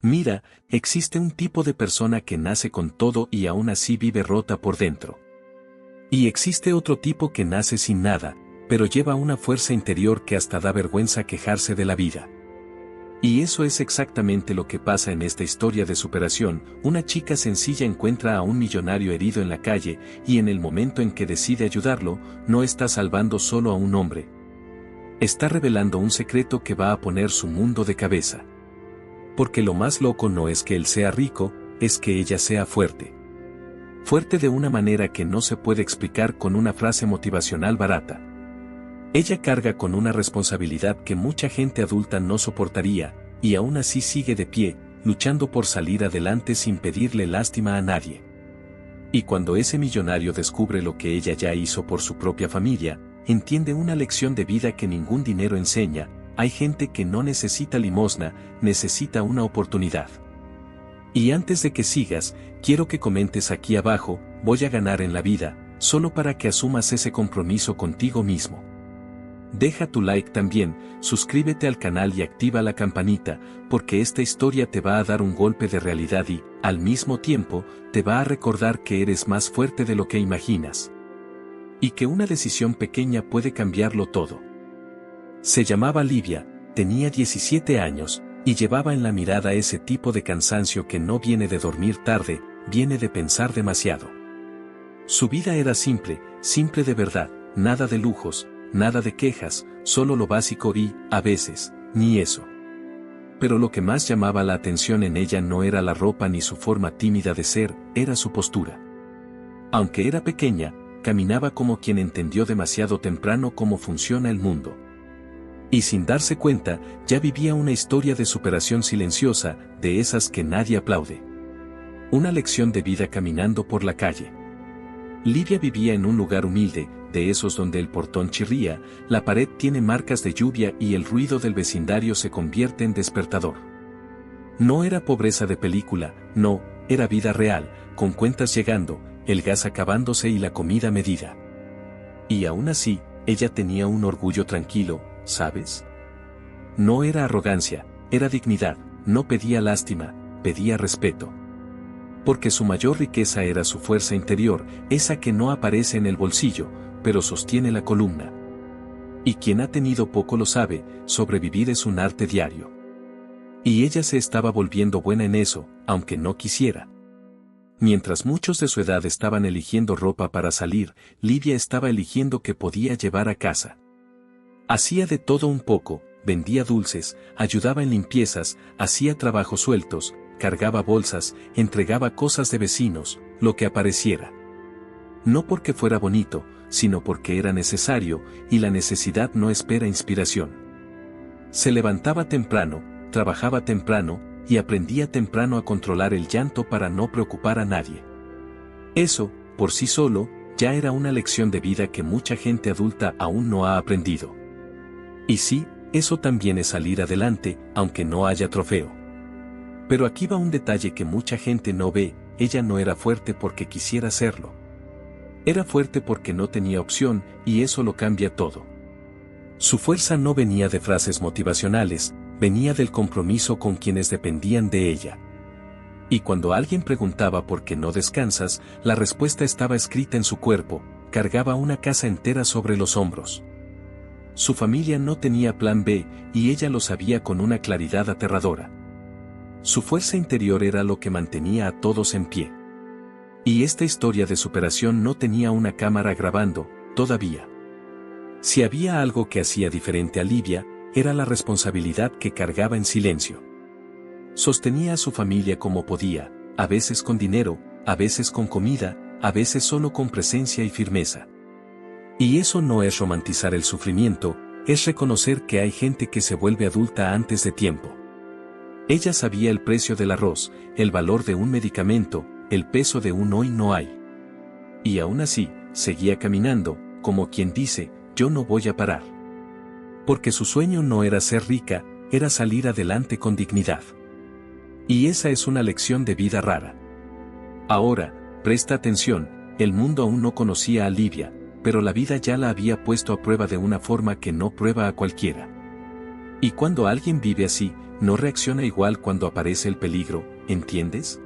Mira, existe un tipo de persona que nace con todo y aún así vive rota por dentro. Y existe otro tipo que nace sin nada, pero lleva una fuerza interior que hasta da vergüenza quejarse de la vida. Y eso es exactamente lo que pasa en esta historia de superación. Una chica sencilla encuentra a un millonario herido en la calle, y en el momento en que decide ayudarlo, no está salvando solo a un hombre. Está revelando un secreto que va a poner su mundo de cabeza. Porque lo más loco no es que él sea rico, es que ella sea fuerte. Fuerte de una manera que no se puede explicar con una frase motivacional barata. Ella carga con una responsabilidad que mucha gente adulta no soportaría, y aún así sigue de pie, luchando por salir adelante sin pedirle lástima a nadie. Y cuando ese millonario descubre lo que ella ya hizo por su propia familia, entiende una lección de vida que ningún dinero enseña. Hay gente que no necesita limosna, necesita una oportunidad. Y antes de que sigas, quiero que comentes aquí abajo, voy a ganar en la vida, solo para que asumas ese compromiso contigo mismo. Deja tu like también, suscríbete al canal y activa la campanita, porque esta historia te va a dar un golpe de realidad y, al mismo tiempo, te va a recordar que eres más fuerte de lo que imaginas. Y que una decisión pequeña puede cambiarlo todo. Se llamaba Livia, tenía 17 años, y llevaba en la mirada ese tipo de cansancio que no viene de dormir tarde, viene de pensar demasiado. Su vida era simple, simple de verdad, nada de lujos, nada de quejas, solo lo básico y, a veces, ni eso. Pero lo que más llamaba la atención en ella no era la ropa ni su forma tímida de ser, era su postura. Aunque era pequeña, caminaba como quien entendió demasiado temprano cómo funciona el mundo. Y sin darse cuenta, ya vivía una historia de superación silenciosa, de esas que nadie aplaude. Una lección de vida caminando por la calle. Livia vivía en un lugar humilde, de esos donde el portón chirría, la pared tiene marcas de lluvia y el ruido del vecindario se convierte en despertador. No era pobreza de película, no, era vida real, con cuentas llegando, el gas acabándose y la comida medida. Y aún así, ella tenía un orgullo tranquilo, ¿sabes? No era arrogancia, era dignidad, no pedía lástima, pedía respeto. Porque su mayor riqueza era su fuerza interior, esa que no aparece en el bolsillo, pero sostiene la columna. Y quien ha tenido poco lo sabe, sobrevivir es un arte diario. Y ella se estaba volviendo buena en eso, aunque no quisiera. Mientras muchos de su edad estaban eligiendo ropa para salir, Livia estaba eligiendo qué podía llevar a casa. Hacía de todo un poco, vendía dulces, ayudaba en limpiezas, hacía trabajos sueltos, cargaba bolsas, entregaba cosas de vecinos, lo que apareciera. No porque fuera bonito, sino porque era necesario, y la necesidad no espera inspiración. Se levantaba temprano, trabajaba temprano, y aprendía temprano a controlar el llanto para no preocupar a nadie. Eso, por sí solo, ya era una lección de vida que mucha gente adulta aún no ha aprendido. Y sí, eso también es salir adelante, aunque no haya trofeo. Pero aquí va un detalle que mucha gente no ve, ella no era fuerte porque quisiera serlo. Era fuerte porque no tenía opción, y eso lo cambia todo. Su fuerza no venía de frases motivacionales, venía del compromiso con quienes dependían de ella. Y cuando alguien preguntaba por qué no descansas, la respuesta estaba escrita en su cuerpo, cargaba una casa entera sobre los hombros. Su familia no tenía plan B, y ella lo sabía con una claridad aterradora. Su fuerza interior era lo que mantenía a todos en pie. Y esta historia de superación no tenía una cámara grabando, todavía. Si había algo que hacía diferente a Livia, era la responsabilidad que cargaba en silencio. Sostenía a su familia como podía, a veces con dinero, a veces con comida, a veces solo con presencia y firmeza. Y eso no es romantizar el sufrimiento, es reconocer que hay gente que se vuelve adulta antes de tiempo. Ella sabía el precio del arroz, el valor de un medicamento, el peso de un hoy no hay. Y aún así, seguía caminando, como quien dice, yo no voy a parar. Porque su sueño no era ser rica, era salir adelante con dignidad. Y esa es una lección de vida rara. Ahora, presta atención, el mundo aún no conocía a Livia, pero la vida ya la había puesto a prueba de una forma que no prueba a cualquiera. Y cuando alguien vive así, no reacciona igual cuando aparece el peligro, ¿entiendes?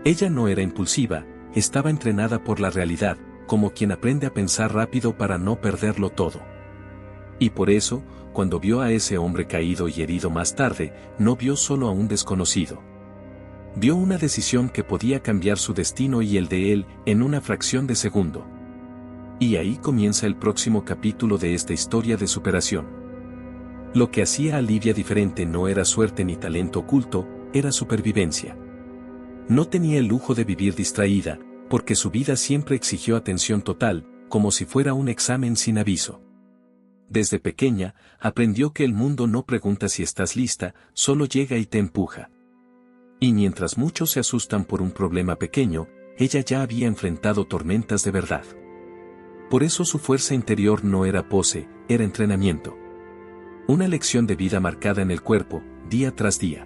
Ella no era impulsiva, estaba entrenada por la realidad, como quien aprende a pensar rápido para no perderlo todo. Y por eso, cuando vio a ese hombre caído y herido más tarde, no vio solo a un desconocido. Vio una decisión que podía cambiar su destino y el de él, en una fracción de segundo. Y ahí comienza el próximo capítulo de esta historia de superación. Lo que hacía a Livia diferente no era suerte ni talento oculto, era supervivencia. No tenía el lujo de vivir distraída, porque su vida siempre exigió atención total, como si fuera un examen sin aviso. Desde pequeña, aprendió que el mundo no pregunta si estás lista, solo llega y te empuja. Y mientras muchos se asustan por un problema pequeño, ella ya había enfrentado tormentas de verdad. Por eso su fuerza interior no era pose, era entrenamiento. Una lección de vida marcada en el cuerpo, día tras día.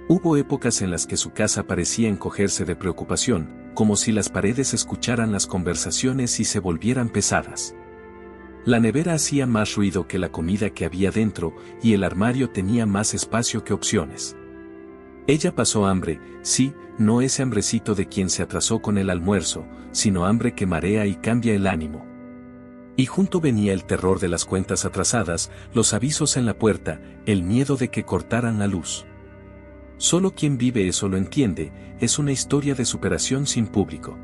Hubo épocas en las que su casa parecía encogerse de preocupación, como si las paredes escucharan las conversaciones y se volvieran pesadas. La nevera hacía más ruido que la comida que había dentro, y el armario tenía más espacio que opciones. Ella pasó hambre, sí, no ese hambrecito de quien se atrasó con el almuerzo, sino hambre que marea y cambia el ánimo. Y junto venía el terror de las cuentas atrasadas, los avisos en la puerta, el miedo de que cortaran la luz. Solo quien vive eso lo entiende, es una historia de superación sin público.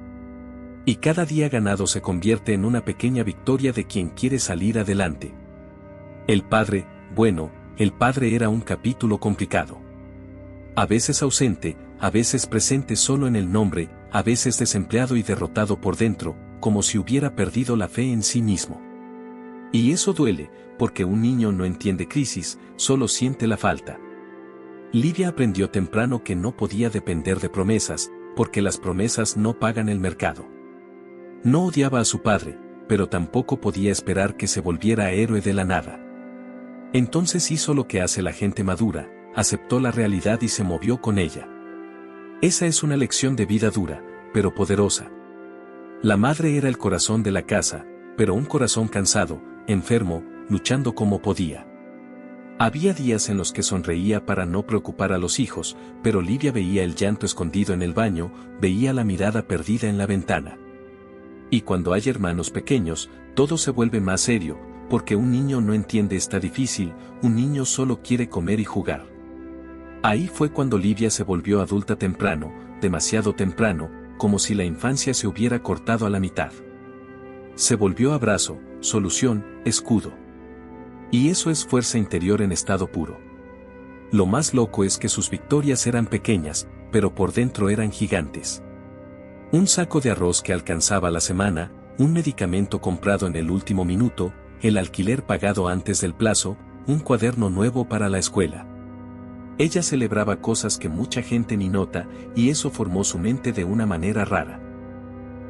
Y cada día ganado se convierte en una pequeña victoria de quien quiere salir adelante. El padre, bueno, el padre era un capítulo complicado. A veces ausente, a veces presente solo en el nombre, a veces desempleado y derrotado por dentro, como si hubiera perdido la fe en sí mismo. Y eso duele, porque un niño no entiende crisis, solo siente la falta. Livia aprendió temprano que no podía depender de promesas, porque las promesas no pagan el mercado. No odiaba a su padre, pero tampoco podía esperar que se volviera héroe de la nada. Entonces hizo lo que hace la gente madura, aceptó la realidad y se movió con ella. Esa es una lección de vida dura, pero poderosa. La madre era el corazón de la casa, pero un corazón cansado, enfermo, luchando como podía. Había días en los que sonreía para no preocupar a los hijos, pero Livia veía el llanto escondido en el baño, veía la mirada perdida en la ventana. Y cuando hay hermanos pequeños, todo se vuelve más serio, porque un niño no entiende está difícil, un niño solo quiere comer y jugar. Ahí fue cuando Livia se volvió adulta temprano, demasiado temprano, como si la infancia se hubiera cortado a la mitad. Se volvió abrazo, solución, escudo. Y eso es fuerza interior en estado puro. Lo más loco es que sus victorias eran pequeñas, pero por dentro eran gigantes. Un saco de arroz que alcanzaba la semana, un medicamento comprado en el último minuto, el alquiler pagado antes del plazo, un cuaderno nuevo para la escuela. Ella celebraba cosas que mucha gente ni nota, y eso formó su mente de una manera rara.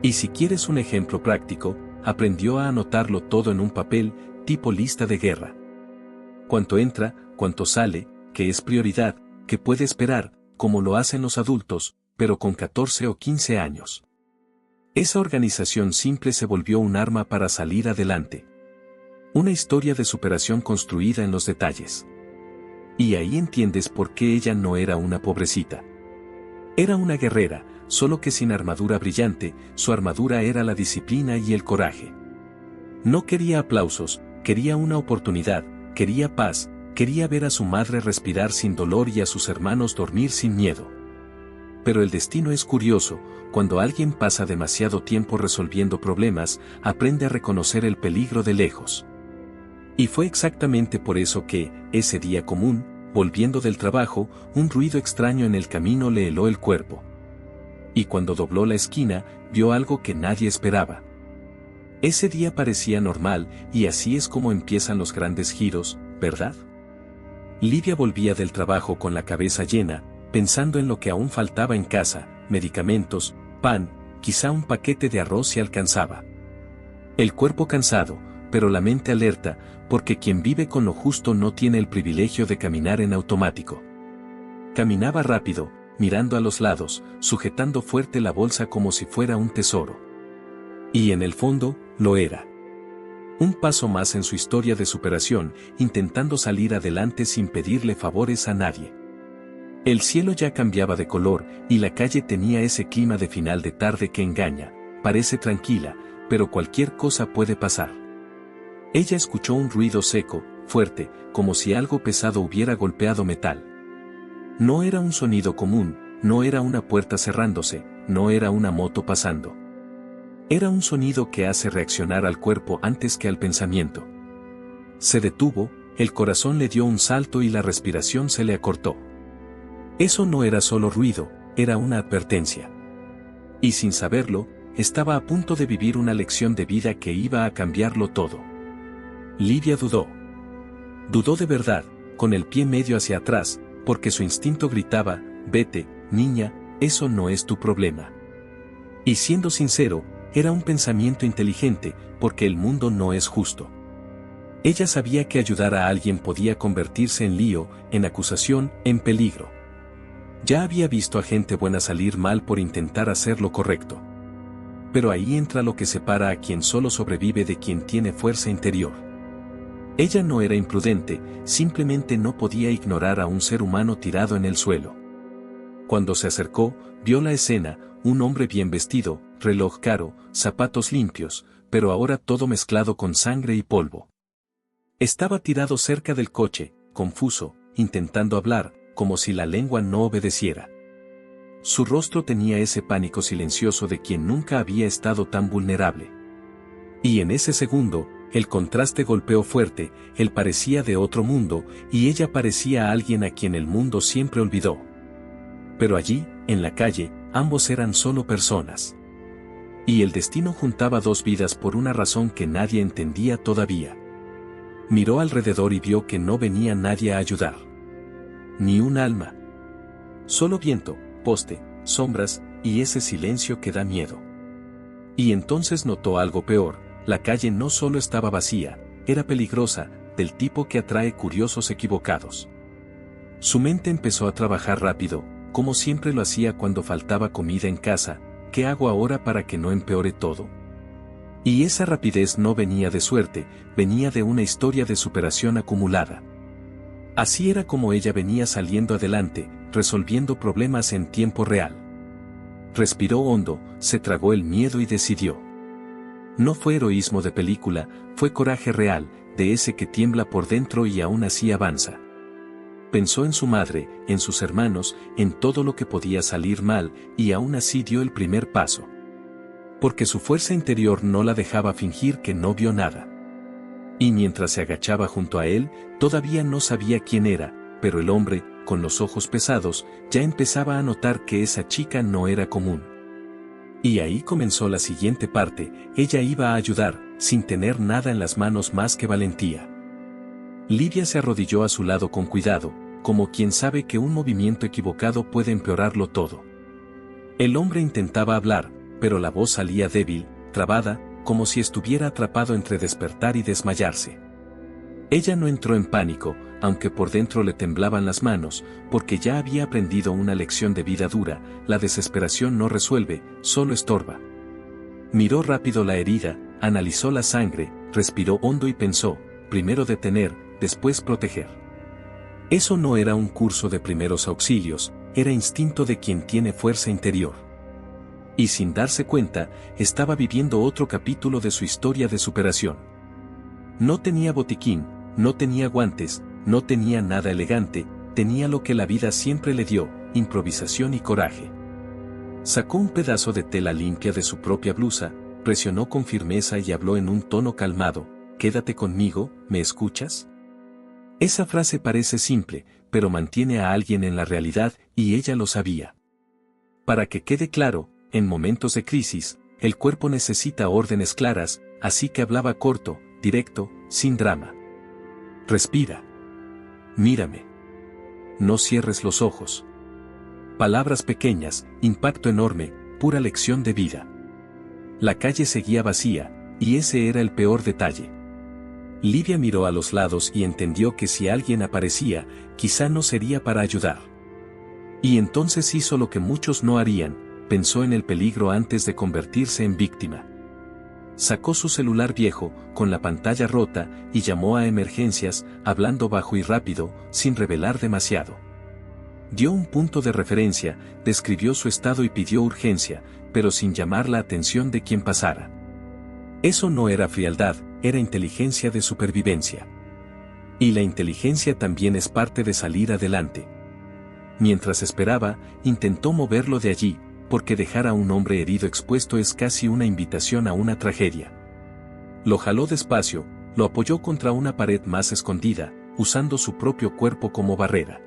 Y si quieres un ejemplo práctico, aprendió a anotarlo todo en un papel, tipo lista de guerra. Cuánto entra, cuánto sale, qué es prioridad, qué puede esperar, como lo hacen los adultos, pero con 14 o 15 años. Esa organización simple se volvió un arma para salir adelante. Una historia de superación construida en los detalles. Y ahí entiendes por qué ella no era una pobrecita. Era una guerrera, solo que sin armadura brillante, su armadura era la disciplina y el coraje. No quería aplausos, quería una oportunidad, quería paz, quería ver a su madre respirar sin dolor y a sus hermanos dormir sin miedo. Pero el destino es curioso, cuando alguien pasa demasiado tiempo resolviendo problemas, aprende a reconocer el peligro de lejos. Y fue exactamente por eso que, ese día común, volviendo del trabajo, un ruido extraño en el camino le heló el cuerpo. Y cuando dobló la esquina, vio algo que nadie esperaba. Ese día parecía normal, y así es como empiezan los grandes giros, ¿verdad? Livia volvía del trabajo con la cabeza llena, pensando en lo que aún faltaba en casa, medicamentos, pan, quizá un paquete de arroz si alcanzaba. El cuerpo cansado, pero la mente alerta, porque quien vive con lo justo no tiene el privilegio de caminar en automático. Caminaba rápido, mirando a los lados, sujetando fuerte la bolsa como si fuera un tesoro. Y en el fondo, lo era. Un paso más en su historia de superación, intentando salir adelante sin pedirle favores a nadie. El cielo ya cambiaba de color, y la calle tenía ese clima de final de tarde que engaña, parece tranquila, pero cualquier cosa puede pasar. Ella escuchó un ruido seco, fuerte, como si algo pesado hubiera golpeado metal. No era un sonido común, no era una puerta cerrándose, no era una moto pasando. Era un sonido que hace reaccionar al cuerpo antes que al pensamiento. Se detuvo, el corazón le dio un salto y la respiración se le acortó. Eso no era solo ruido, era una advertencia. Y sin saberlo, estaba a punto de vivir una lección de vida que iba a cambiarlo todo. Livia dudó. Dudó de verdad, con el pie medio hacia atrás, porque su instinto gritaba, vete, niña, eso no es tu problema. Y siendo sincero, era un pensamiento inteligente, porque el mundo no es justo. Ella sabía que ayudar a alguien podía convertirse en lío, en acusación, en peligro. Ya había visto a gente buena salir mal por intentar hacer lo correcto. Pero ahí entra lo que separa a quien solo sobrevive de quien tiene fuerza interior. Ella no era imprudente, simplemente no podía ignorar a un ser humano tirado en el suelo. Cuando se acercó, vio la escena, un hombre bien vestido, reloj caro, zapatos limpios, pero ahora todo mezclado con sangre y polvo. Estaba tirado cerca del coche, confuso, intentando hablar, como si la lengua no obedeciera. Su rostro tenía ese pánico silencioso de quien nunca había estado tan vulnerable. Y en ese segundo, el contraste golpeó fuerte, él parecía de otro mundo, y ella parecía a alguien a quien el mundo siempre olvidó. Pero allí, en la calle, ambos eran solo personas. Y el destino juntaba dos vidas por una razón que nadie entendía todavía. Miró alrededor y vio que no venía nadie a ayudar. Ni un alma. Solo viento, poste, sombras, y ese silencio que da miedo. Y entonces notó algo peor, la calle no solo estaba vacía, era peligrosa, del tipo que atrae curiosos equivocados. Su mente empezó a trabajar rápido, como siempre lo hacía cuando faltaba comida en casa. ¿Qué hago ahora para que no empeore todo? Y esa rapidez no venía de suerte, venía de una historia de superación acumulada. Así era como ella venía saliendo adelante, resolviendo problemas en tiempo real. Respiró hondo, se tragó el miedo y decidió. No fue heroísmo de película, fue coraje real, de ese que tiembla por dentro y aún así avanza. Pensó en su madre, en sus hermanos, en todo lo que podía salir mal, y aún así dio el primer paso. Porque su fuerza interior no la dejaba fingir que no vio nada. Y mientras se agachaba junto a él, todavía no sabía quién era, pero el hombre, con los ojos pesados, ya empezaba a notar que esa chica no era común. Y ahí comenzó la siguiente parte, ella iba a ayudar, sin tener nada en las manos más que valentía. Livia se arrodilló a su lado con cuidado, como quien sabe que un movimiento equivocado puede empeorarlo todo. El hombre intentaba hablar, pero la voz salía débil, trabada, como si estuviera atrapado entre despertar y desmayarse. Ella no entró en pánico, aunque por dentro le temblaban las manos, porque ya había aprendido una lección de vida dura, la desesperación no resuelve, solo estorba. Miró rápido la herida, analizó la sangre, respiró hondo y pensó, primero detener, después proteger. Eso no era un curso de primeros auxilios, era instinto de quien tiene fuerza interior. Y sin darse cuenta, estaba viviendo otro capítulo de su historia de superación. No tenía botiquín, no tenía guantes, no tenía nada elegante, tenía lo que la vida siempre le dio, improvisación y coraje. Sacó un pedazo de tela limpia de su propia blusa, presionó con firmeza y habló en un tono calmado, «Quédate conmigo, ¿me escuchas?». Esa frase parece simple, pero mantiene a alguien en la realidad, y ella lo sabía. Para que quede claro, en momentos de crisis, el cuerpo necesita órdenes claras, así que hablaba corto, directo, sin drama. Respira. Mírame. No cierres los ojos. Palabras pequeñas, impacto enorme, pura lección de vida. La calle seguía vacía, y ese era el peor detalle. Livia miró a los lados y entendió que si alguien aparecía, quizá no sería para ayudar. Y entonces hizo lo que muchos no harían, pensó en el peligro antes de convertirse en víctima. Sacó su celular viejo, con la pantalla rota, y llamó a emergencias, hablando bajo y rápido, sin revelar demasiado. Dio un punto de referencia, describió su estado y pidió urgencia, pero sin llamar la atención de quien pasara. Eso no era frialdad, era inteligencia de supervivencia. Y la inteligencia también es parte de salir adelante. Mientras esperaba, intentó moverlo de allí, porque dejar a un hombre herido expuesto es casi una invitación a una tragedia. Lo jaló despacio, lo apoyó contra una pared más escondida, usando su propio cuerpo como barrera.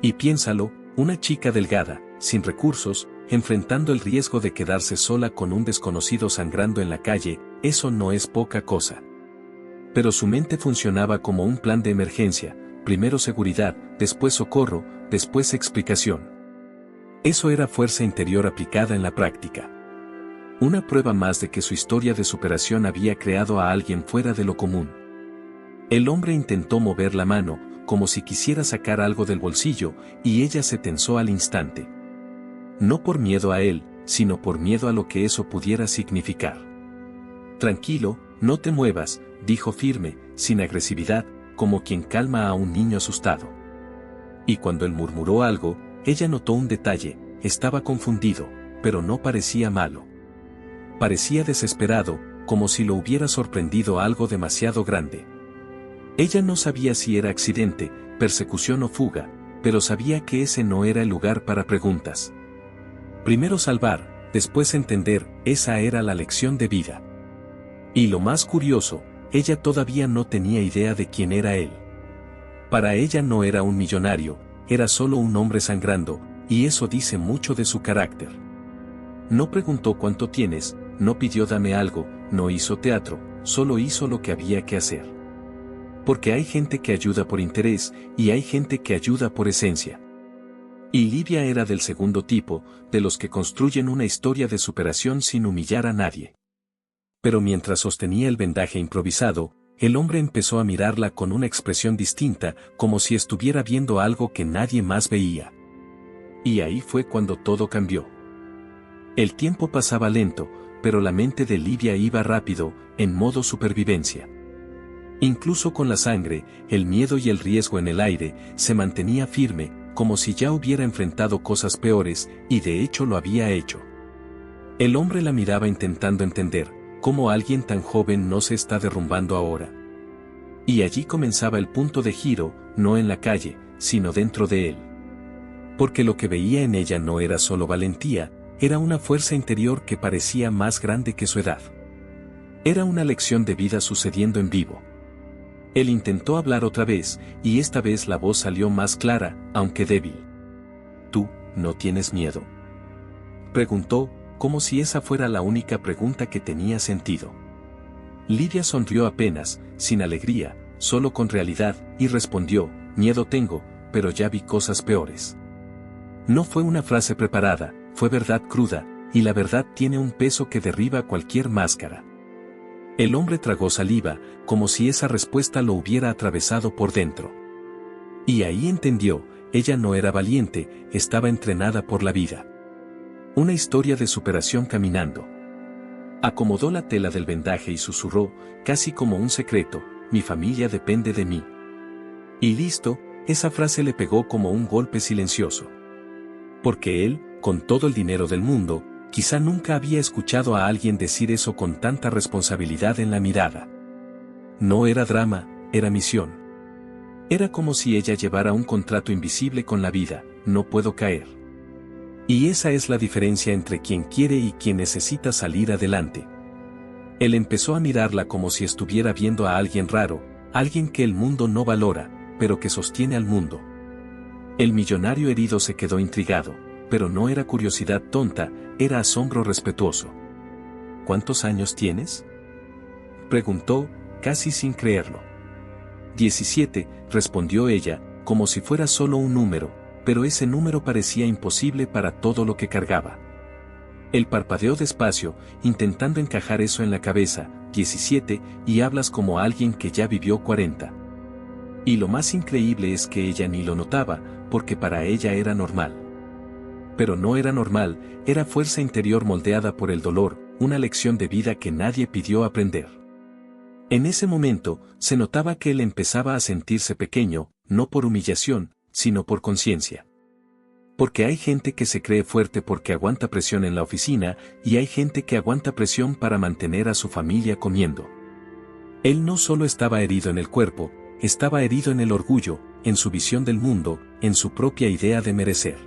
Y piénsalo, una chica delgada, sin recursos, enfrentando el riesgo de quedarse sola con un desconocido sangrando en la calle, eso no es poca cosa. Pero su mente funcionaba como un plan de emergencia, primero seguridad, después socorro, después explicación. Eso era fuerza interior aplicada en la práctica. Una prueba más de que su historia de superación había creado a alguien fuera de lo común. El hombre intentó mover la mano, como si quisiera sacar algo del bolsillo, y ella se tensó al instante. No por miedo a él, sino por miedo a lo que eso pudiera significar. Tranquilo, no te muevas, dijo firme, sin agresividad, como quien calma a un niño asustado. Y cuando él murmuró algo, ella notó un detalle, estaba confundido, pero no parecía malo. Parecía desesperado, como si lo hubiera sorprendido algo demasiado grande. Ella no sabía si era accidente, persecución o fuga, pero sabía que ese no era el lugar para preguntas. Primero salvar, después entender, esa era la lección de vida. Y lo más curioso, ella todavía no tenía idea de quién era él. Para ella no era un millonario, era solo un hombre sangrando, y eso dice mucho de su carácter. No preguntó cuánto tienes, no pidió dame algo, no hizo teatro, solo hizo lo que había que hacer. Porque hay gente que ayuda por interés, y hay gente que ayuda por esencia. Y Livia era del segundo tipo, de los que construyen una historia de superación sin humillar a nadie. Pero mientras sostenía el vendaje improvisado, el hombre empezó a mirarla con una expresión distinta, como si estuviera viendo algo que nadie más veía. Y ahí fue cuando todo cambió. El tiempo pasaba lento, pero la mente de Livia iba rápido, en modo supervivencia. Incluso con la sangre, el miedo y el riesgo en el aire, se mantenía firme, como si ya hubiera enfrentado cosas peores, y de hecho lo había hecho. El hombre la miraba intentando entender, cómo alguien tan joven no se está derrumbando ahora. Y allí comenzaba el punto de giro, no en la calle, sino dentro de él. Porque lo que veía en ella no era solo valentía, era una fuerza interior que parecía más grande que su edad. Era una lección de vida sucediendo en vivo. Él intentó hablar otra vez, y esta vez la voz salió más clara, aunque débil. ¿Tú, no tienes miedo?, preguntó, como si esa fuera la única pregunta que tenía sentido. Livia sonrió apenas, sin alegría, solo con realidad, y respondió, miedo tengo, pero ya vi cosas peores. No fue una frase preparada, fue verdad cruda, y la verdad tiene un peso que derriba cualquier máscara. El hombre tragó saliva, como si esa respuesta lo hubiera atravesado por dentro. Y ahí entendió, ella no era valiente, estaba entrenada por la vida. Una historia de superación caminando. Acomodó la tela del vendaje y susurró, casi como un secreto, mi familia depende de mí. Y listo, esa frase le pegó como un golpe silencioso. Porque él, con todo el dinero del mundo, quizá nunca había escuchado a alguien decir eso con tanta responsabilidad en la mirada. No era drama, era misión. Era como si ella llevara un contrato invisible con la vida, no puedo caer. Y esa es la diferencia entre quien quiere y quien necesita salir adelante. Él empezó a mirarla como si estuviera viendo a alguien raro, alguien que el mundo no valora, pero que sostiene al mundo. El millonario herido se quedó intrigado, pero no era curiosidad tonta, era asombro respetuoso. ¿Cuántos años tienes?, preguntó, casi sin creerlo. 17, respondió ella, como si fuera solo un número, pero ese número parecía imposible para todo lo que cargaba. Él parpadeó despacio, intentando encajar eso en la cabeza, 17, y hablas como alguien que ya vivió 40. Y lo más increíble es que ella ni lo notaba, porque para ella era normal. Pero no era normal, era fuerza interior moldeada por el dolor, una lección de vida que nadie pidió aprender. En ese momento, se notaba que él empezaba a sentirse pequeño, no por humillación, sino por conciencia. Porque hay gente que se cree fuerte porque aguanta presión en la oficina, y hay gente que aguanta presión para mantener a su familia comiendo. Él no solo estaba herido en el cuerpo, estaba herido en el orgullo, en su visión del mundo, en su propia idea de merecer.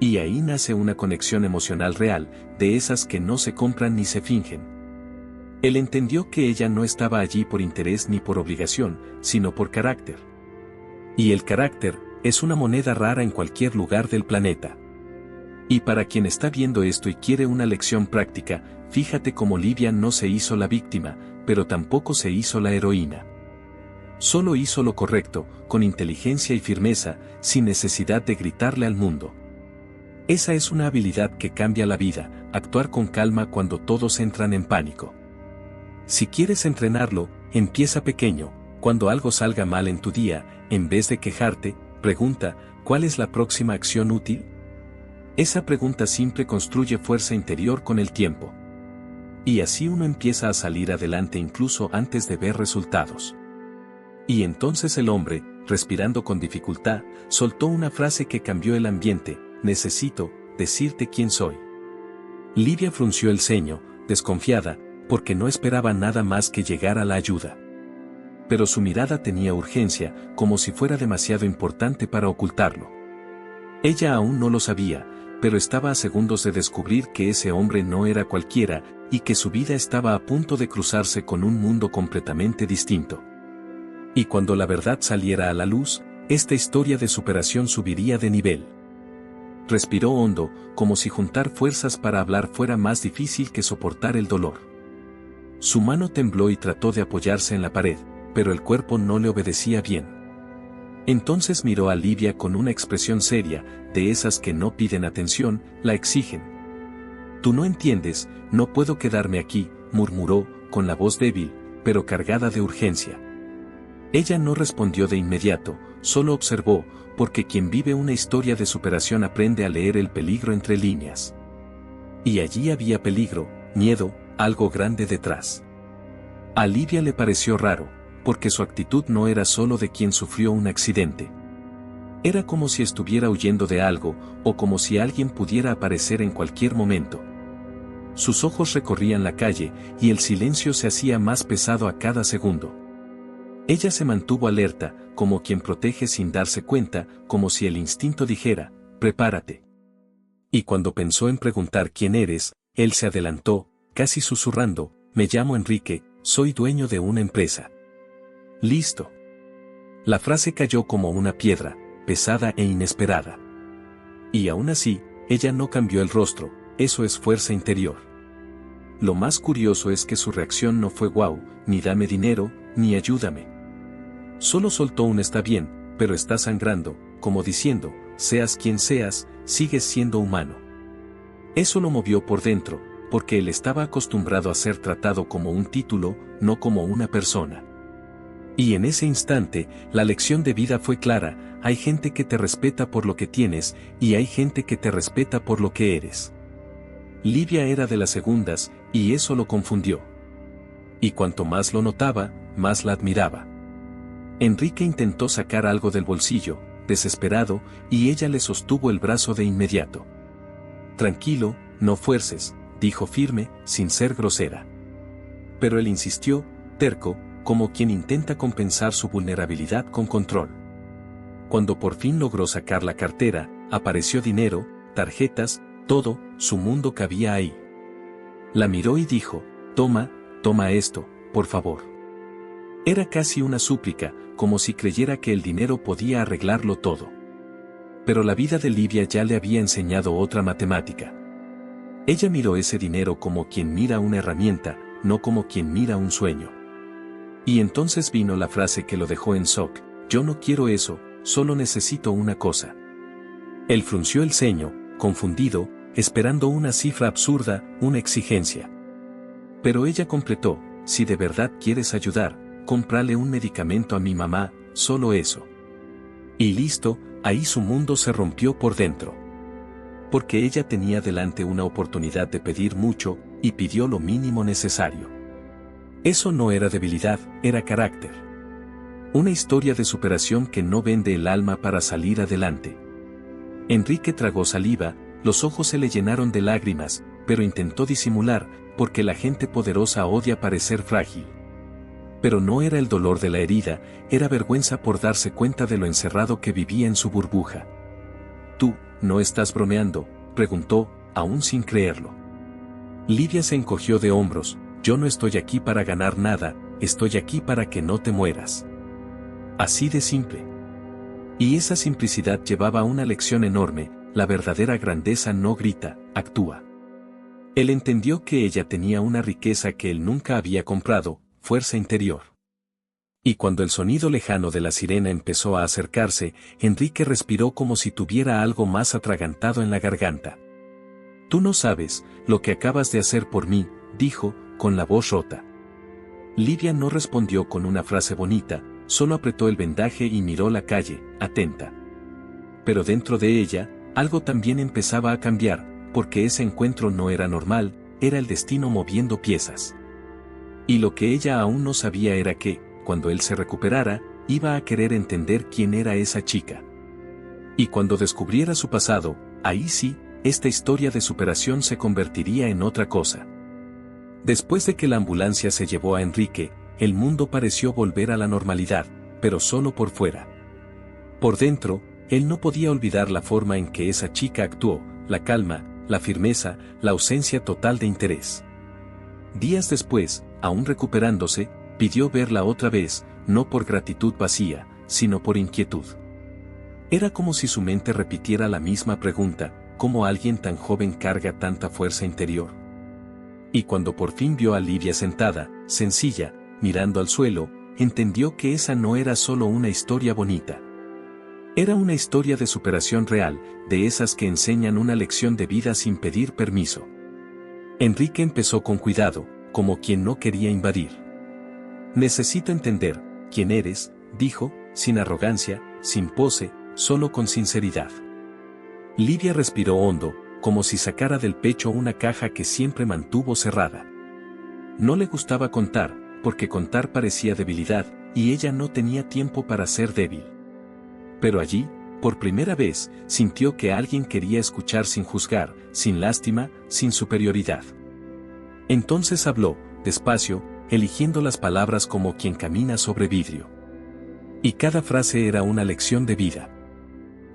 Y ahí nace una conexión emocional real, de esas que no se compran ni se fingen. Él entendió que ella no estaba allí por interés ni por obligación, sino por carácter. Y el carácter es una moneda rara en cualquier lugar del planeta. Y para quien está viendo esto y quiere una lección práctica, fíjate cómo Livia no se hizo la víctima, pero tampoco se hizo la heroína. Solo hizo lo correcto, con inteligencia y firmeza, sin necesidad de gritarle al mundo. Esa es una habilidad que cambia la vida, actuar con calma cuando todos entran en pánico. Si quieres entrenarlo, empieza pequeño. Cuando algo salga mal en tu día, en vez de quejarte, pregunta, ¿cuál es la próxima acción útil? Esa pregunta simple construye fuerza interior con el tiempo. Y así uno empieza a salir adelante incluso antes de ver resultados. Y entonces el hombre, respirando con dificultad, soltó una frase que cambió el ambiente: necesito decirte quién soy. Livia frunció el ceño, desconfiada, porque no esperaba nada más que llegar a la ayuda. Pero su mirada tenía urgencia, como si fuera demasiado importante para ocultarlo. Ella aún no lo sabía, pero estaba a segundos de descubrir que ese hombre no era cualquiera, y que su vida estaba a punto de cruzarse con un mundo completamente distinto. Y cuando la verdad saliera a la luz, esta historia de superación subiría de nivel. Respiró hondo, como si juntar fuerzas para hablar fuera más difícil que soportar el dolor. Su mano tembló y trató de apoyarse en la pared, pero el cuerpo no le obedecía bien. Entonces miró a Livia con una expresión seria, de esas que no piden atención, la exigen. «Tú no entiendes, no puedo quedarme aquí», murmuró, con la voz débil, pero cargada de urgencia. Ella no respondió de inmediato, solo observó, porque quien vive una historia de superación aprende a leer el peligro entre líneas. Y allí había peligro, miedo, algo grande detrás. A Livia le pareció raro, porque su actitud no era solo de quien sufrió un accidente. Era como si estuviera huyendo de algo, o como si alguien pudiera aparecer en cualquier momento. Sus ojos recorrían la calle, y el silencio se hacía más pesado a cada segundo. Ella se mantuvo alerta, como quien protege sin darse cuenta, como si el instinto dijera, «prepárate». Y cuando pensó en preguntar quién eres, él se adelantó, casi susurrando, «Me llamo Enrique, soy dueño de una empresa». «Listo». La frase cayó como una piedra, pesada e inesperada. Y aún así, ella no cambió el rostro, eso es fuerza interior. Lo más curioso es que su reacción no fue «guau», ni «dame dinero», ni «ayúdame». Solo soltó un «está bien, pero está sangrando», como diciendo, seas quien seas, sigues siendo humano. Eso lo movió por dentro, porque él estaba acostumbrado a ser tratado como un título, no como una persona. Y en ese instante, la lección de vida fue clara: hay gente que te respeta por lo que tienes, y hay gente que te respeta por lo que eres. Livia era de las segundas, y eso lo confundió. Y cuanto más lo notaba, más la admiraba. Enrique intentó sacar algo del bolsillo, desesperado, y ella le sostuvo el brazo de inmediato. «Tranquilo, no fuerces», dijo firme, sin ser grosera. Pero él insistió, terco, como quien intenta compensar su vulnerabilidad con control. Cuando por fin logró sacar la cartera, apareció dinero, tarjetas, todo, su mundo cabía ahí. La miró y dijo, «Toma, toma esto, por favor». Era casi una súplica, como si creyera que el dinero podía arreglarlo todo. Pero la vida de Livia ya le había enseñado otra matemática. Ella miró ese dinero como quien mira una herramienta, no como quien mira un sueño. Y entonces vino la frase que lo dejó en shock: «Yo no quiero eso, solo necesito una cosa». Él frunció el ceño, confundido, esperando una cifra absurda, una exigencia. Pero ella completó, «Si de verdad quieres ayudar, cómprale un medicamento a mi mamá, solo eso». Y listo, ahí su mundo se rompió por dentro. Porque ella tenía delante una oportunidad de pedir mucho, y pidió lo mínimo necesario. Eso no era debilidad, era carácter. Una historia de superación que no vende el alma para salir adelante. Enrique tragó saliva, los ojos se le llenaron de lágrimas, pero intentó disimular, porque la gente poderosa odia parecer frágil. Pero no era el dolor de la herida, era vergüenza por darse cuenta de lo encerrado que vivía en su burbuja. «¿Tú, no estás bromeando?», preguntó, aún sin creerlo. Livia se encogió de hombros. «Yo no estoy aquí para ganar nada, estoy aquí para que no te mueras». Así de simple. Y esa simplicidad llevaba una lección enorme: la verdadera grandeza no grita, actúa. Él entendió que ella tenía una riqueza que él nunca había comprado, fuerza interior. Y cuando el sonido lejano de la sirena empezó a acercarse, Enrique respiró como si tuviera algo más atragantado en la garganta. «Tú no sabes lo que acabas de hacer por mí», dijo, con la voz rota. Livia no respondió con una frase bonita, solo apretó el vendaje y miró la calle, atenta. Pero dentro de ella, algo también empezaba a cambiar, porque ese encuentro no era normal, era el destino moviendo piezas. Y lo que ella aún no sabía era que, cuando él se recuperara, iba a querer entender quién era esa chica. Y cuando descubriera su pasado, ahí sí, esta historia de superación se convertiría en otra cosa. Después de que la ambulancia se llevó a Enrique, el mundo pareció volver a la normalidad, pero solo por fuera. Por dentro, él no podía olvidar la forma en que esa chica actuó, la calma, la firmeza, la ausencia total de interés. Días después, aún recuperándose, pidió verla otra vez, no por gratitud vacía, sino por inquietud. Era como si su mente repitiera la misma pregunta: ¿cómo alguien tan joven carga tanta fuerza interior? Y cuando por fin vio a Livia sentada, sencilla, mirando al suelo, entendió que esa no era solo una historia bonita. Era una historia de superación real, de esas que enseñan una lección de vida sin pedir permiso. Enrique empezó con cuidado, como quien no quería invadir. «Necesito entender quién eres», dijo, sin arrogancia, sin pose, solo con sinceridad. Livia respiró hondo, como si sacara del pecho una caja que siempre mantuvo cerrada. No le gustaba contar, porque contar parecía debilidad, y ella no tenía tiempo para ser débil. Pero allí, por primera vez, sintió que alguien quería escuchar sin juzgar, sin lástima, sin superioridad. Entonces habló, despacio, eligiendo las palabras como quien camina sobre vidrio. Y cada frase era una lección de vida.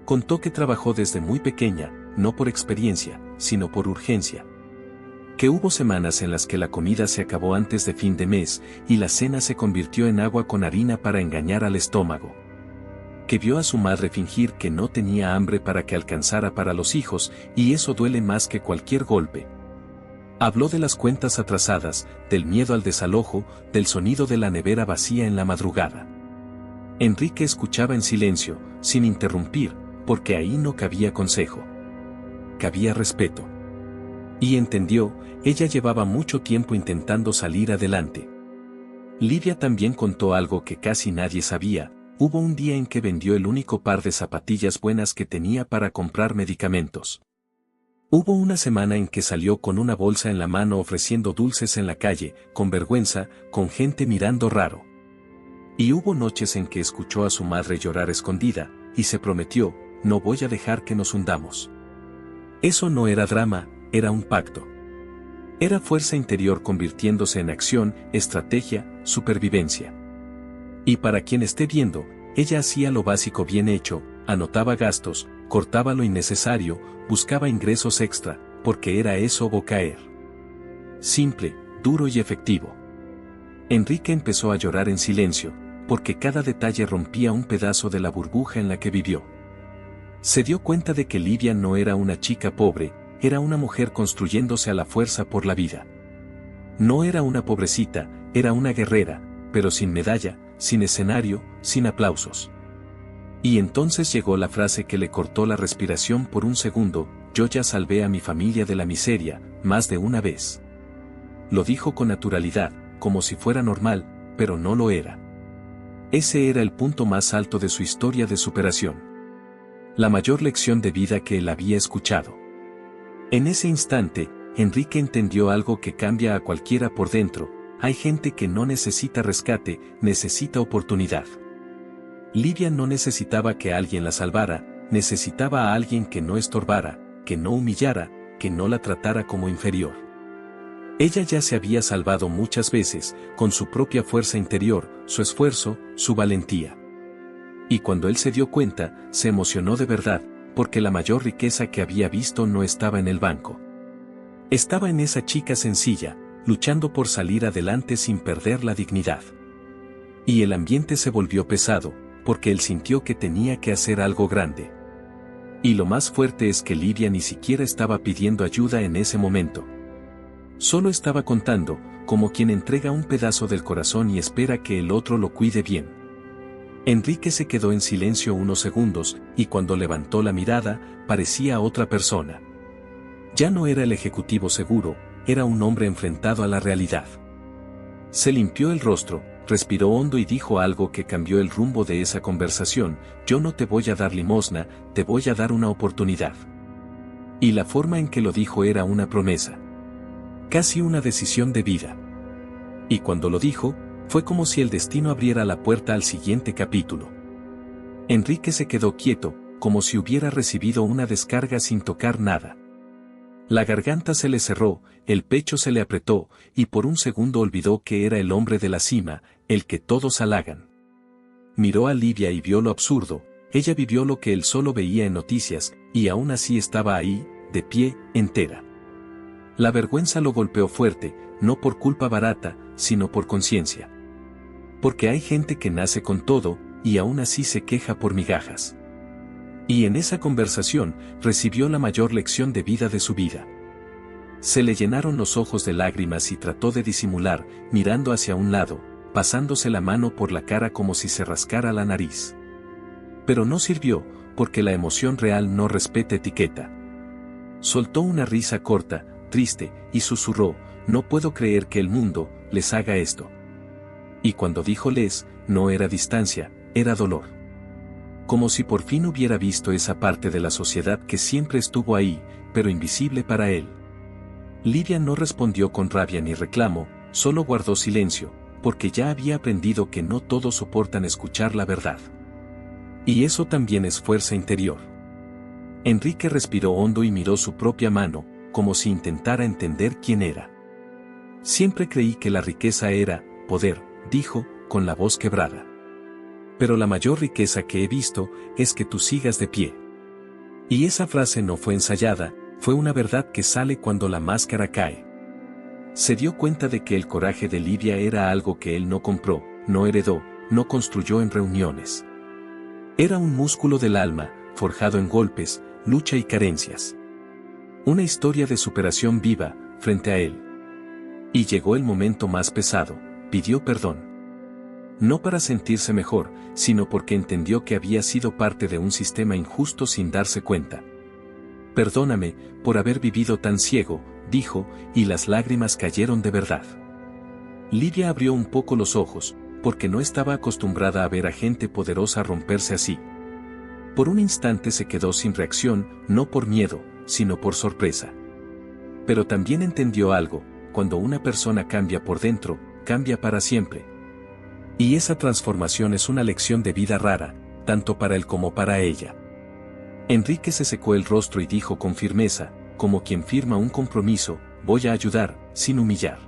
Contó que trabajó desde muy pequeña, no por experiencia, sino por urgencia. Que hubo semanas en las que la comida se acabó antes de fin de mes, y la cena se convirtió en agua con harina para engañar al estómago. Que vio a su madre fingir que no tenía hambre para que alcanzara para los hijos, y eso duele más que cualquier golpe. Habló de las cuentas atrasadas, del miedo al desalojo, del sonido de la nevera vacía en la madrugada. Enrique escuchaba en silencio, sin interrumpir, porque ahí no cabía consejo. Cabía respeto. Y entendió, ella llevaba mucho tiempo intentando salir adelante. Livia también contó algo que casi nadie sabía: hubo un día en que vendió el único par de zapatillas buenas que tenía para comprar medicamentos. Hubo una semana en que salió con una bolsa en la mano ofreciendo dulces en la calle, con vergüenza, con gente mirando raro. Y hubo noches en que escuchó a su madre llorar escondida, y se prometió: no voy a dejar que nos hundamos. Eso no era drama, era un pacto. Era fuerza interior convirtiéndose en acción, estrategia, supervivencia. Y para quien esté viendo, ella hacía lo básico bien hecho, anotaba gastos, cortaba lo innecesario, buscaba ingresos extra, porque era eso o caer. Simple, duro y efectivo. Enrique empezó a llorar en silencio, porque cada detalle rompía un pedazo de la burbuja en la que vivió. Se dio cuenta de que Livia no era una chica pobre, era una mujer construyéndose a la fuerza por la vida. No era una pobrecita, era una guerrera, pero sin medalla, sin escenario, sin aplausos. Y entonces llegó la frase que le cortó la respiración por un segundo: yo ya salvé a mi familia de la miseria, más de una vez. Lo dijo con naturalidad, como si fuera normal, pero no lo era. Ese era el punto más alto de su historia de superación. La mayor lección de vida que él había escuchado. En ese instante, Enrique entendió algo que cambia a cualquiera por dentro: hay gente que no necesita rescate, necesita oportunidad. Livia no necesitaba que alguien la salvara, necesitaba a alguien que no estorbara, que no humillara, que no la tratara como inferior. Ella ya se había salvado muchas veces, con su propia fuerza interior, su esfuerzo, su valentía. Y cuando él se dio cuenta, se emocionó de verdad, porque la mayor riqueza que había visto no estaba en el banco. Estaba en esa chica sencilla, luchando por salir adelante sin perder la dignidad. Y el ambiente se volvió pesado, porque él sintió que tenía que hacer algo grande. Y lo más fuerte es que Livia ni siquiera estaba pidiendo ayuda en ese momento. Solo estaba contando, como quien entrega un pedazo del corazón y espera que el otro lo cuide bien. Enrique se quedó en silencio unos segundos, y cuando levantó la mirada, parecía otra persona. Ya no era el ejecutivo seguro, era un hombre enfrentado a la realidad. Se limpió el rostro, respiró hondo y dijo algo que cambió el rumbo de esa conversación: yo no te voy a dar limosna, te voy a dar una oportunidad. Y la forma en que lo dijo era una promesa. Casi una decisión de vida. Y cuando lo dijo, fue como si el destino abriera la puerta al siguiente capítulo. Enrique se quedó quieto, como si hubiera recibido una descarga sin tocar nada. La garganta se le cerró, el pecho se le apretó, y por un segundo olvidó que era el hombre de la cima, el que todos halagan. Miró a Livia y vio lo absurdo: ella vivió lo que él solo veía en noticias, y aún así estaba ahí, de pie, entera. La vergüenza lo golpeó fuerte, no por culpa barata, sino por conciencia. Porque hay gente que nace con todo, y aún así se queja por migajas. Y en esa conversación, recibió la mayor lección de vida de su vida. Se le llenaron los ojos de lágrimas y trató de disimular, mirando hacia un lado, pasándose la mano por la cara como si se rascara la nariz. Pero no sirvió, porque la emoción real no respeta etiqueta. Soltó una risa corta, triste, y susurró: no puedo creer que el mundo les haga esto. Y cuando dijo les, no era distancia, era dolor. Como si por fin hubiera visto esa parte de la sociedad que siempre estuvo ahí, pero invisible para él. Livia no respondió con rabia ni reclamo, solo guardó silencio, porque ya había aprendido que no todos soportan escuchar la verdad. Y eso también es fuerza interior. Enrique respiró hondo y miró su propia mano, como si intentara entender quién era. Siempre creí que la riqueza era poder, dijo, con la voz quebrada. Pero la mayor riqueza que he visto es que tú sigas de pie. Y esa frase no fue ensayada, fue una verdad que sale cuando la máscara cae. Se dio cuenta de que el coraje de Livia era algo que él no compró, no heredó, no construyó en reuniones. Era un músculo del alma, forjado en golpes, lucha y carencias. Una historia de superación viva, frente a él. Y llegó el momento más pesado: pidió perdón. No para sentirse mejor, sino porque entendió que había sido parte de un sistema injusto sin darse cuenta. Perdóname, por haber vivido tan ciego, dijo, y las lágrimas cayeron de verdad. Livia abrió un poco los ojos, porque no estaba acostumbrada a ver a gente poderosa romperse así. Por un instante se quedó sin reacción, no por miedo, sino por sorpresa. Pero también entendió algo: cuando una persona cambia por dentro, cambia para siempre. Y esa transformación es una lección de vida rara, tanto para él como para ella. Enrique se secó el rostro y dijo con firmeza, como quien firma un compromiso: voy a ayudar, sin humillar.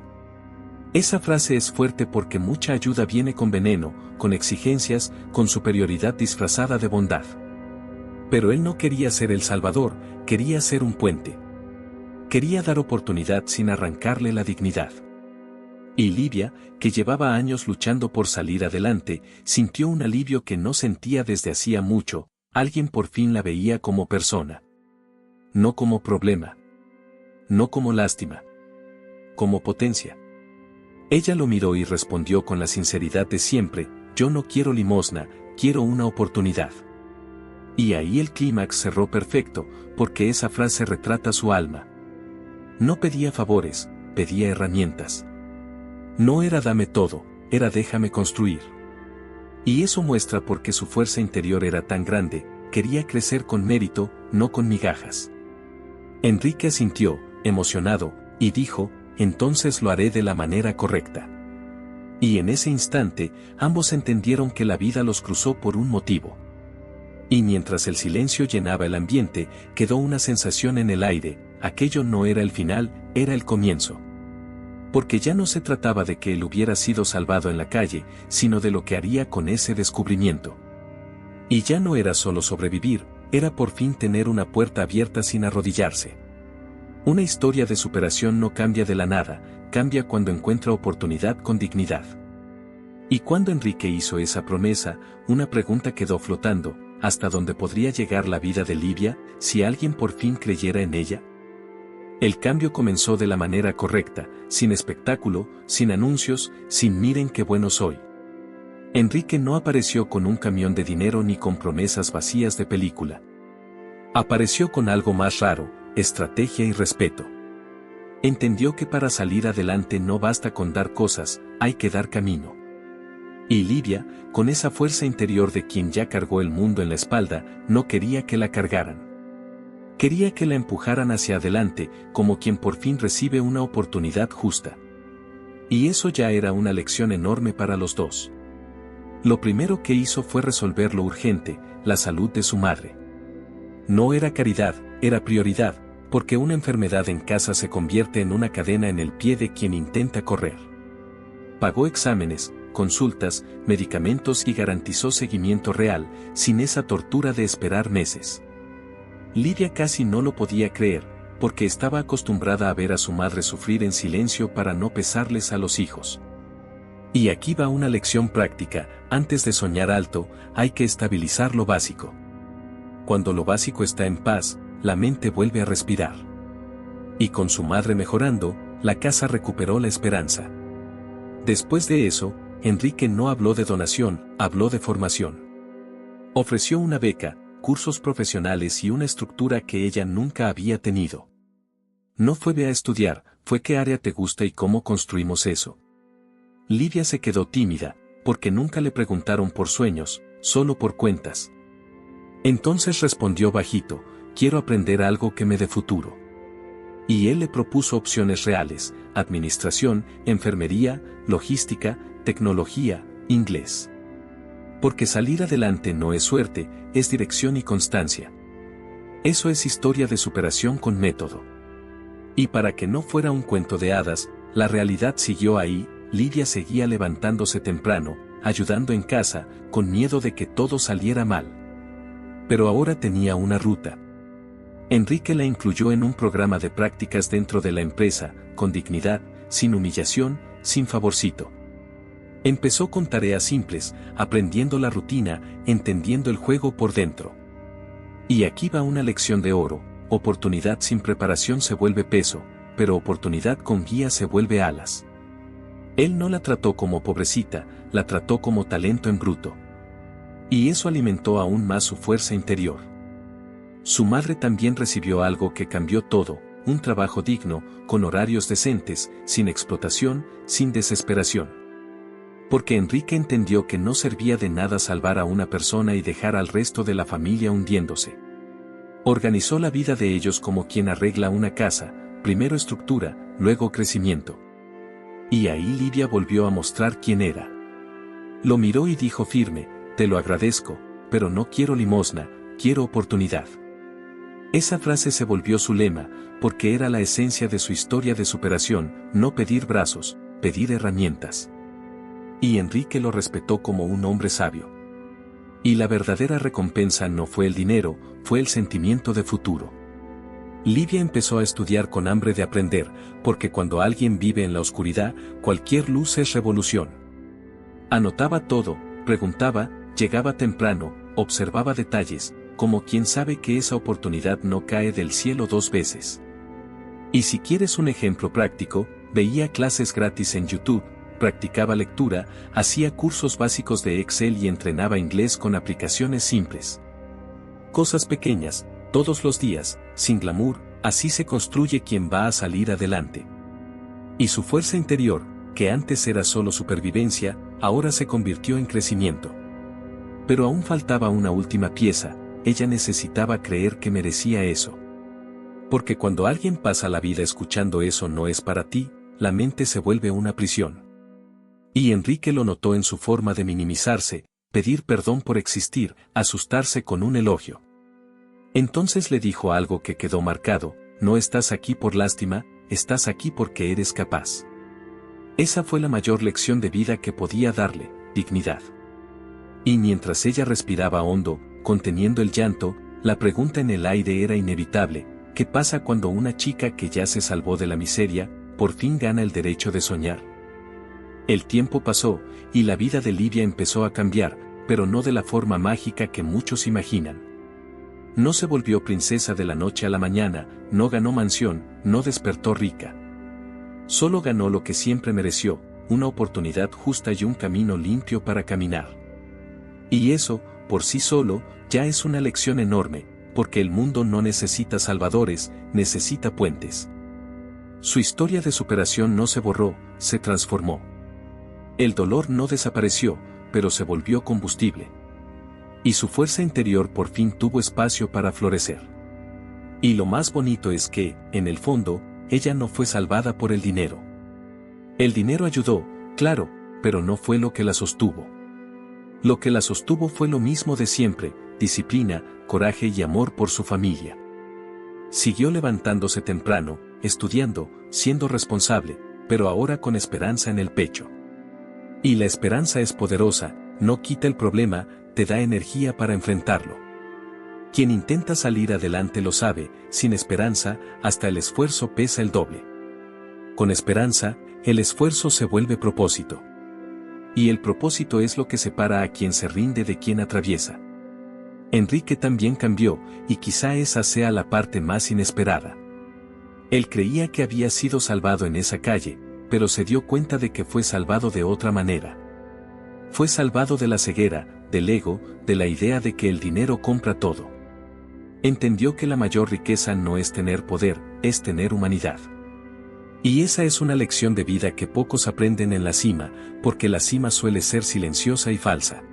Esa frase es fuerte porque mucha ayuda viene con veneno, con exigencias, con superioridad disfrazada de bondad. Pero él no quería ser el salvador, quería ser un puente. Quería dar oportunidad sin arrancarle la dignidad. Y Livia, que llevaba años luchando por salir adelante, sintió un alivio que no sentía desde hacía mucho: alguien por fin la veía como persona. No como problema. No como lástima. Como potencia. Ella lo miró y respondió con la sinceridad de siempre: yo no quiero limosna, quiero una oportunidad. Y ahí el clímax cerró perfecto, porque esa frase retrata su alma. No pedía favores, pedía herramientas. No era dame todo, era déjame construir. Y eso muestra por qué su fuerza interior era tan grande: quería crecer con mérito, no con migajas. Enrique asintió, emocionado, y dijo, entonces lo haré de la manera correcta. Y en ese instante, ambos entendieron que la vida los cruzó por un motivo. Y mientras el silencio llenaba el ambiente, quedó una sensación en el aire, aquello no era el final, era el comienzo. Porque ya no se trataba de que él hubiera sido salvado en la calle, sino de lo que haría con ese descubrimiento. Y ya no era solo sobrevivir, era por fin tener una puerta abierta sin arrodillarse. Una historia de superación no cambia de la nada, cambia cuando encuentra oportunidad con dignidad. Y cuando Enrique hizo esa promesa, una pregunta quedó flotando, ¿hasta dónde podría llegar la vida de Livia, si alguien por fin creyera en ella? El cambio comenzó de la manera correcta, sin espectáculo, sin anuncios, sin miren qué bueno soy. Enrique no apareció con un camión de dinero ni con promesas vacías de película. Apareció con algo más raro, estrategia y respeto. Entendió que para salir adelante no basta con dar cosas, hay que dar camino. Y Livia, con esa fuerza interior de quien ya cargó el mundo en la espalda, no quería que la cargaran. Quería que la empujaran hacia adelante, como quien por fin recibe una oportunidad justa. Y eso ya era una lección enorme para los dos. Lo primero que hizo fue resolver lo urgente, la salud de su madre. No era caridad, era prioridad, porque una enfermedad en casa se convierte en una cadena en el pie de quien intenta correr. Pagó exámenes, consultas, medicamentos y garantizó seguimiento real, sin esa tortura de esperar meses. Livia casi no lo podía creer, porque estaba acostumbrada a ver a su madre sufrir en silencio para no pesarles a los hijos. Y aquí va una lección práctica, antes de soñar alto, hay que estabilizar lo básico. Cuando lo básico está en paz, la mente vuelve a respirar. Y con su madre mejorando, la casa recuperó la esperanza. Después de eso, Enrique no habló de donación, habló de formación. Ofreció una beca, cursos profesionales y una estructura que ella nunca había tenido. No fue ve a estudiar, fue qué área te gusta y cómo construimos eso. Livia se quedó tímida, porque nunca le preguntaron por sueños, solo por cuentas. Entonces respondió bajito, quiero aprender algo que me dé futuro. Y él le propuso opciones reales, administración, enfermería, logística, tecnología, inglés. Porque salir adelante no es suerte, es dirección y constancia. Eso es historia de superación con método. Y para que no fuera un cuento de hadas, la realidad siguió ahí, Livia seguía levantándose temprano, ayudando en casa, con miedo de que todo saliera mal. Pero ahora tenía una ruta. Enrique la incluyó en un programa de prácticas dentro de la empresa, con dignidad, sin humillación, sin favorcito. Empezó con tareas simples, aprendiendo la rutina, entendiendo el juego por dentro. Y aquí va una lección de oro, oportunidad sin preparación se vuelve peso, pero oportunidad con guía se vuelve alas. Él no la trató como pobrecita, la trató como talento en bruto. Y eso alimentó aún más su fuerza interior. Su madre también recibió algo que cambió todo, un trabajo digno, con horarios decentes, sin explotación, sin desesperación. Porque Enrique entendió que no servía de nada salvar a una persona y dejar al resto de la familia hundiéndose. Organizó la vida de ellos como quien arregla una casa, primero estructura, luego crecimiento. Y ahí Livia volvió a mostrar quién era. Lo miró y dijo firme, te lo agradezco, pero no quiero limosna, quiero oportunidad. Esa frase se volvió su lema, porque era la esencia de su historia de superación, no pedir brazos, pedir herramientas. Y Enrique lo respetó como un hombre sabio. Y la verdadera recompensa no fue el dinero, fue el sentimiento de futuro. Livia empezó a estudiar con hambre de aprender, porque cuando alguien vive en la oscuridad, cualquier luz es revolución. Anotaba todo, preguntaba, llegaba temprano, observaba detalles, como quien sabe que esa oportunidad no cae del cielo 2 veces. Y si quieres un ejemplo práctico, veía clases gratis en YouTube, practicaba lectura, hacía cursos básicos de Excel y entrenaba inglés con aplicaciones simples. Cosas pequeñas, todos los días, sin glamour, así se construye quien va a salir adelante. Y su fuerza interior, que antes era solo supervivencia, ahora se convirtió en crecimiento. Pero aún faltaba una última pieza, ella necesitaba creer que merecía eso. Porque cuando alguien pasa la vida escuchando eso no es para ti, la mente se vuelve una prisión. Y Enrique lo notó en su forma de minimizarse, pedir perdón por existir, asustarse con un elogio. Entonces le dijo algo que quedó marcado: no estás aquí por lástima, estás aquí porque eres capaz. Esa fue la mayor lección de vida que podía darle, dignidad. Y mientras ella respiraba hondo, conteniendo el llanto, la pregunta en el aire era inevitable: ¿qué pasa cuando una chica que ya se salvó de la miseria, por fin gana el derecho de soñar? El tiempo pasó, y la vida de Livia empezó a cambiar, pero no de la forma mágica que muchos imaginan. No se volvió princesa de la noche a la mañana, no ganó mansión, no despertó rica. Solo ganó lo que siempre mereció: una oportunidad justa y un camino limpio para caminar. Y eso, por sí solo, ya es una lección enorme, porque el mundo no necesita salvadores, necesita puentes. Su historia de superación no se borró, se transformó. El dolor no desapareció, pero se volvió combustible. Y su fuerza interior por fin tuvo espacio para florecer. Y lo más bonito es que, en el fondo, ella no fue salvada por el dinero. El dinero ayudó, claro, pero no fue lo que la sostuvo. Lo que la sostuvo fue lo mismo de siempre: disciplina, coraje y amor por su familia. Siguió levantándose temprano, estudiando, siendo responsable, pero ahora con esperanza en el pecho. Y la esperanza es poderosa, no quita el problema, te da energía para enfrentarlo. Quien intenta salir adelante lo sabe: sin esperanza, hasta el esfuerzo pesa el doble. Con esperanza, el esfuerzo se vuelve propósito. Y el propósito es lo que separa a quien se rinde de quien atraviesa. Enrique también cambió, y quizá esa sea la parte más inesperada. Él creía que había sido salvado en esa calle, pero se dio cuenta de que fue salvado de otra manera. Fue salvado de la ceguera, del ego, de la idea de que el dinero compra todo. Entendió que la mayor riqueza no es tener poder, es tener humanidad. Y esa es una lección de vida que pocos aprenden en la cima, porque la cima suele ser silenciosa y falsa.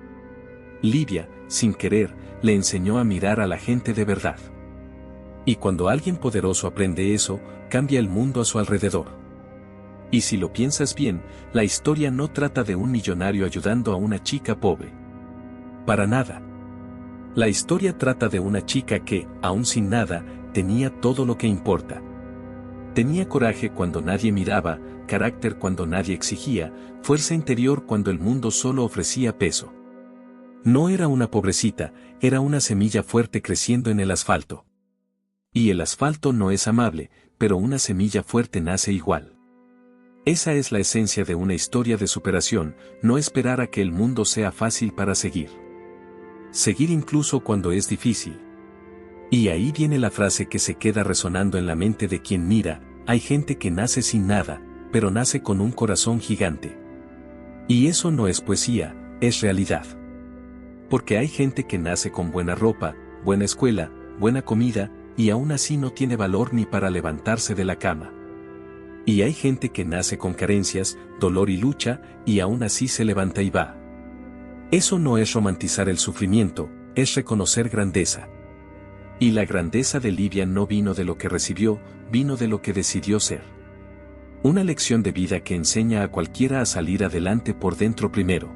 Livia, sin querer, le enseñó a mirar a la gente de verdad. Y cuando alguien poderoso aprende eso, cambia el mundo a su alrededor. Y si lo piensas bien, la historia no trata de un millonario ayudando a una chica pobre. Para nada. La historia trata de una chica que, aún sin nada, tenía todo lo que importa. Tenía coraje cuando nadie miraba, carácter cuando nadie exigía, fuerza interior cuando el mundo solo ofrecía peso. No era una pobrecita, era una semilla fuerte creciendo en el asfalto. Y el asfalto no es amable, pero una semilla fuerte nace igual. Esa es la esencia de una historia de superación: no esperar a que el mundo sea fácil para seguir. Seguir incluso cuando es difícil. Y ahí viene la frase que se queda resonando en la mente de quien mira: hay gente que nace sin nada, pero nace con un corazón gigante. Y eso no es poesía, es realidad. Porque hay gente que nace con buena ropa, buena escuela, buena comida, y aún así no tiene valor ni para levantarse de la cama. Y hay gente que nace con carencias, dolor y lucha, y aún así se levanta y va. Eso no es romantizar el sufrimiento, es reconocer grandeza. Y la grandeza de Livia no vino de lo que recibió, vino de lo que decidió ser. Una lección de vida que enseña a cualquiera a salir adelante por dentro primero.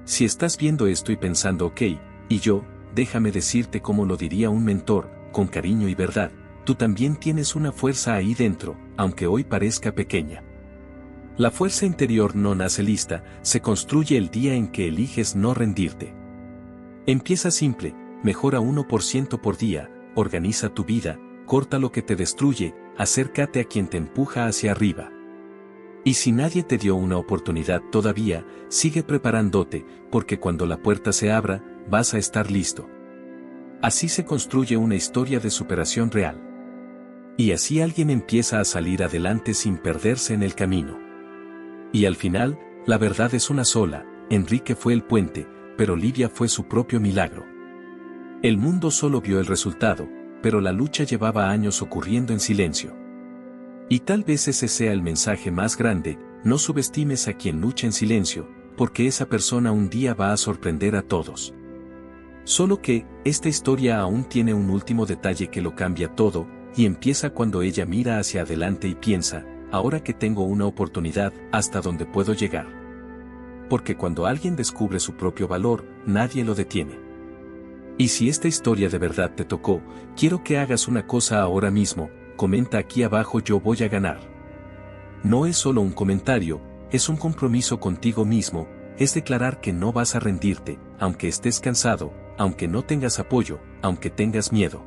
Si estás viendo esto y pensando: ok, y yo, déjame decirte como lo diría un mentor, con cariño y verdad: tú también tienes una fuerza ahí dentro, aunque hoy parezca pequeña. La fuerza interior no nace lista, se construye el día en que eliges no rendirte. Empieza simple, mejora 1% por día, organiza tu vida, corta lo que te destruye, acércate a quien te empuja hacia arriba. Y si nadie te dio una oportunidad todavía, sigue preparándote, porque cuando la puerta se abra, vas a estar listo. Así se construye una historia de superación real. Y así alguien empieza a salir adelante sin perderse en el camino. Y al final, la verdad es una sola: Enrique fue el puente, pero Livia fue su propio milagro. El mundo solo vio el resultado, pero la lucha llevaba años ocurriendo en silencio. Y tal vez ese sea el mensaje más grande: no subestimes a quien lucha en silencio, porque esa persona un día va a sorprender a todos. Solo que, esta historia aún tiene un último detalle que lo cambia todo, y empieza cuando ella mira hacia adelante y piensa, ahora que tengo una oportunidad, ¿hasta dónde puedo llegar? Porque cuando alguien descubre su propio valor, nadie lo detiene. Y si esta historia de verdad te tocó, quiero que hagas una cosa ahora mismo, comenta aquí abajo yo voy a ganar. No es solo un comentario, es un compromiso contigo mismo, es declarar que no vas a rendirte, aunque estés cansado, aunque no tengas apoyo, aunque tengas miedo.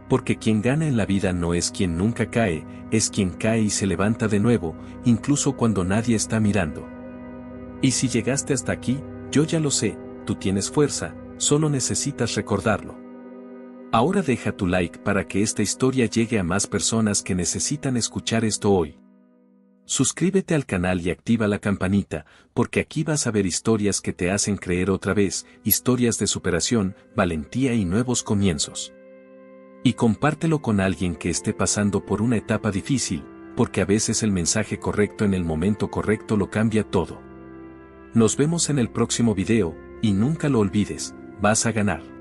Porque quien gana en la vida no es quien nunca cae, es quien cae y se levanta de nuevo, incluso cuando nadie está mirando. Y si llegaste hasta aquí, yo ya lo sé, tú tienes fuerza, solo necesitas recordarlo. Ahora deja tu like para que esta historia llegue a más personas que necesitan escuchar esto hoy. Suscríbete al canal y activa la campanita, porque aquí vas a ver historias que te hacen creer otra vez, historias de superación, valentía y nuevos comienzos. Y compártelo con alguien que esté pasando por una etapa difícil, porque a veces el mensaje correcto en el momento correcto lo cambia todo. Nos vemos en el próximo video, y nunca lo olvides, vas a ganar.